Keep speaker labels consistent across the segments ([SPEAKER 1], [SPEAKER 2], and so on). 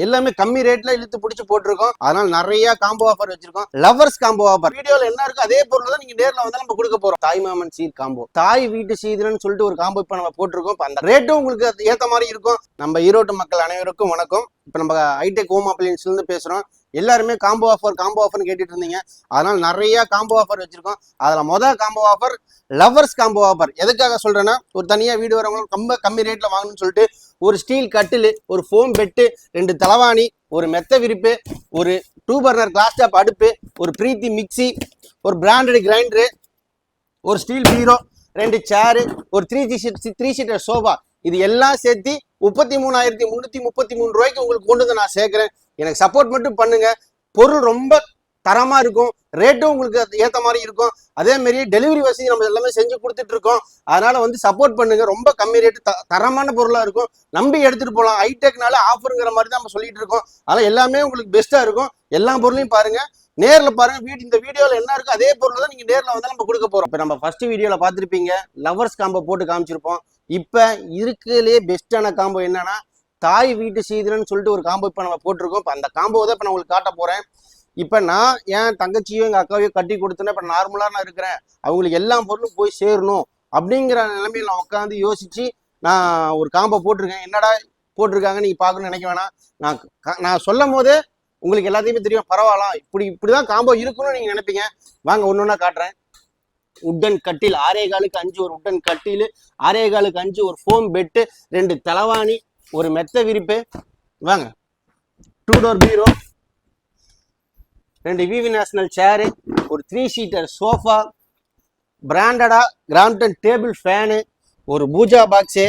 [SPEAKER 1] எல்லாமே கம்மி ரேட்ல இழுத்து பிடிச்சி போட்டிருக்கோம். அதனால நிறைய காம்போ ஆஃபர் வச்சிருக்கோம். லவர்ஸ் காம்போ ஆஃபர் வீடியோல என்ன இருக்கு அதே பொருள் தான் நீங்க நேர்ல வந்தா நம்ம கொடுக்க போறோம். தாய் மாமன் சீர் காம்போ, தாய் வீட்டு சீதனன்னு சொல்லிட்டு ஒரு காம்போ இப்ப நம்ம போட்டிருக்கோம். அந்த ரேட்டும் உங்களுக்கு ஏத்த மாதிரி இருக்கும். நம்ம ஈரோட்டு மக்கள் அனைவருக்கும் வணக்கம். இப்ப நம்ம ஹைடெக் ஹோம் அப்ளையன்ஸ்ல இருந்து பேசுறோம். எல்லாருமே காம்போ ஆஃபர்னு கேட்டுட்டு இருந்தீங்க. அதனால நிறைய காம்போ ஆஃபர் வச்சிருக்கோம். அதுல மொதல் combo offer lovers combo offer. எதுக்காக சொல்றேன்னா, ஒரு தனியா வீடு வரவங்களுக்கு ரொம்ப கம்மி ரேட்ல வாங்கணும்னு சொல்லிட்டு ஒரு ஸ்டீல் கட்டில், ஒரு ஃபோம் பெட்டு, 2 தலவாணி, ஒரு மெத்த விரிப்பு, ஒரு 2 பர்னர் கிளாஸ் டாப் அடுப்பு, ஒரு பிரீத்தி மிக்சி, ஒரு பிராண்டட் கிரைண்டரு, ஒரு ஸ்டீல் பீரோ, 2 சேரு, ஒரு 3 சீட்டர் சோஃபா, இது எல்லாம் சேர்த்து 33,333 ரூபாய்க்கு உங்களுக்கு கொண்டு வந்து நான் சேர்க்கிறேன். எனக்கு சப்போர்ட் மட்டும் பண்ணுங்க. பொருள் ரொம்ப தரமா இருக்கும், ரேட்டும் உங்களுக்கு ஏற்ற மாதிரி இருக்கும். அதே மாதிரி டெலிவரி வசதி நம்ம எல்லாமே செஞ்சு கொடுத்துட்டு இருக்கோம். அதனால வந்து சப்போர்ட் பண்ணுங்க. ரொம்ப கம்மி ரேட்டு, தரமான பொருளா இருக்கும். நம்பி எடுத்துட்டு போகலாம். ஹைடெக்னால ஆஃபருங்கிற மாதிரி தான் நம்ம சொல்லிட்டு இருக்கோம். அதனால எல்லாமே உங்களுக்கு பெஸ்டா இருக்கும். எல்லா பொருளையும் பாருங்க, நேர்ல பாருங்க. இந்த வீடியோல என்ன இருக்கு அதே பொருள் தான் நீங்க நேர்ல வந்தா நம்ம கொடுக்க போறோம். இப்ப நம்ம ஃபர்ஸ்ட் வீடியோல பார்த்திருப்பீங்க, லவர்ஸ் காம்போ போட்டு காமிச்சிருப்போம். இப்ப இருக்குலயே பெஸ்டான காம்போ என்னன்னா, தாய் வீட்டு சீதனன்னு சொல்லிட்டு ஒரு காம்போ இப்ப நம்ம போட்டிருக்கோம். இப்ப அந்த காம்போ தான் இப்ப நான் உங்களுக்கு காட்ட போறேன். இப்ப நான் என் தங்கச்சியும் எங்க அக்காவையும் கட்டி கொடுத்தேன்னா இப்ப நார்மலா நான் இருக்கிறேன். அவங்களுக்கு எல்லா பொருளும் போய் சேரணும் அப்படிங்கிற நிலைமையில நான் உட்காந்து யோசிச்சு நான் ஒரு காம்போ போட்டிருக்கேன். என்னடா போட்டிருக்காங்க நீங்க பாக்கணும்னு நினைக்க வேணாம். நான் சொல்லும் போதே உங்களுக்கு எல்லாத்தையுமே தெரியும். பரவாயில்ல, இப்படிதான் காம்போ இருக்குன்னு நீங்க நினைப்பீங்க. வாங்க ஒன்னொன்னா காட்டுறேன். உட்டன் கட்டில் 6.25 ஒரு உட்டன் கட்டில், 6.25 ஒரு ஃபோம் பெட்டு, 2 தலவாணி, ஒரு மெத்த விரிப்பு, வாங்க 2 டோர் பீரோ, 2 விவி நேஷனல் சேரு, ஒரு 3 சீட்டர் சோஃபா, பிராண்டடா கிராம்டன் டேபிள் ஃபேனு, ஒரு பூஜா பாக்ஸு,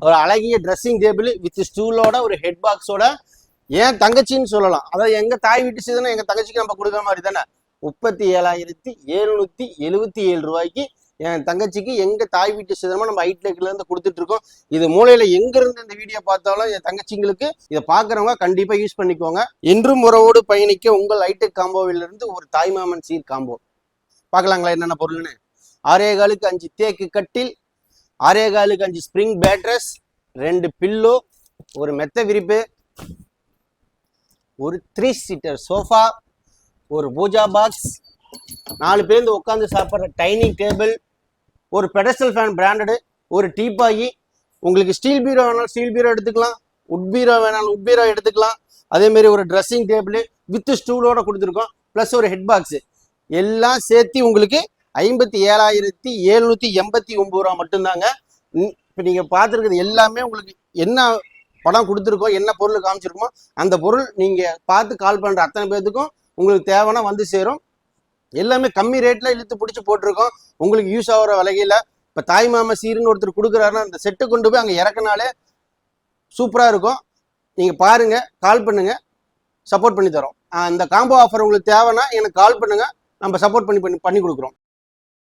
[SPEAKER 1] ஒரு அழகிய ட்ரெஸ்ஸிங் டேபிள் வித் ஸ்டூலோட ஒரு ஹெட் பாக்ஸோட. ஏன் தங்கச்சின்னு சொல்லலாம். அதாவது எங்க தாய் வீட்டு சீதனை எங்க தங்கச்சிக்கு நம்ம கொடுக்குற மாதிரி தானே. 37,777 ரூபாய்க்கு என் தங்கச்சிக்கு எங்க தாய் வீட்டு சீதனமா நம்ம ஹைடெக்ல இருந்து கொடுத்துட்டு இருக்கோம். இது மூலையில எங்க இருந்து இந்த வீடியோ பார்த்தாலும் என் தங்கச்சிங்களுக்கு இதை பாக்குறவங்க கண்டிப்பா யூஸ் பண்ணிக்கோங்க. என்றும் உறவோடு பயணிக்க உங்கள் ஹைடெக் காம்போவில இருந்து ஒரு தாய் மாமன் சீர் காம்போ பார்க்கலாங்களா என்னென்ன பொருள்னு. 6.25 தேக்கு கட்டில், 6.25 ஸ்பிரிங் பேட்ரஸ், 2 பில்லோ, ஒரு மெத்த விரிப்பு, ஒரு 3 சீட்டர் சோஃபா, ஒரு பூஜா பாக்ஸ், 4 பேர் உட்காந்து சாப்பிட்ற டைனிங் டேபிள், ஒரு பெடஸ்டல் ஃபேன் பிராண்டடு, ஒரு டீப்பாயி. உங்களுக்கு ஸ்டீல் பீரோ வேணாலும் ஸ்டீல் பீரோ எடுத்துக்கலாம், உட் பீரோ வேணாலும் உட் பீரோ எடுத்துக்கலாம். அதே மாதிரி ஒரு ட்ரெஸ்ஸிங் டேபிள் வித் ஸ்டூலோட கொடுத்துருக்கோம். ப்ளஸ் ஒரு ஹெட் பாக்ஸு. எல்லாம் சேர்த்து உங்களுக்கு 57,789 ரூபா மட்டும்தாங்க. இப்போ நீங்கள் பார்த்துருக்குது எல்லாமே உங்களுக்கு என்ன படம் கொடுத்துருக்கோம், என்ன பொருள் காமிச்சிருக்கோமோ அந்த பொருள் நீங்கள் பார்த்து கால் பண்ணுற அத்தனை பேர்த்துக்கும் உங்களுக்கு தேவைன்னா வந்து சேரும். எல்லாமே கம்மி ரேட்ல இழுத்து பிடிச்சி போட்டிருக்கோம். உங்களுக்கு யூஸ் ஆகிற விலையில. இப்போ தாய் மாமா சீருன்னு ஒருத்தர் கொடுக்குறாருன்னா அந்த செட்டு கொண்டு போய் அங்கே இறக்குனாலே சூப்பராக இருக்கும். நீங்கள் பாருங்க, கால் பண்ணுங்க, சப்போர்ட் பண்ணி தரோம். அந்த காம்போ ஆஃபர் உங்களுக்கு தேவைன்னா எனக்கு கால் பண்ணுங்க, நம்ம சப்போர்ட் பண்ணி கொடுக்குறோம்.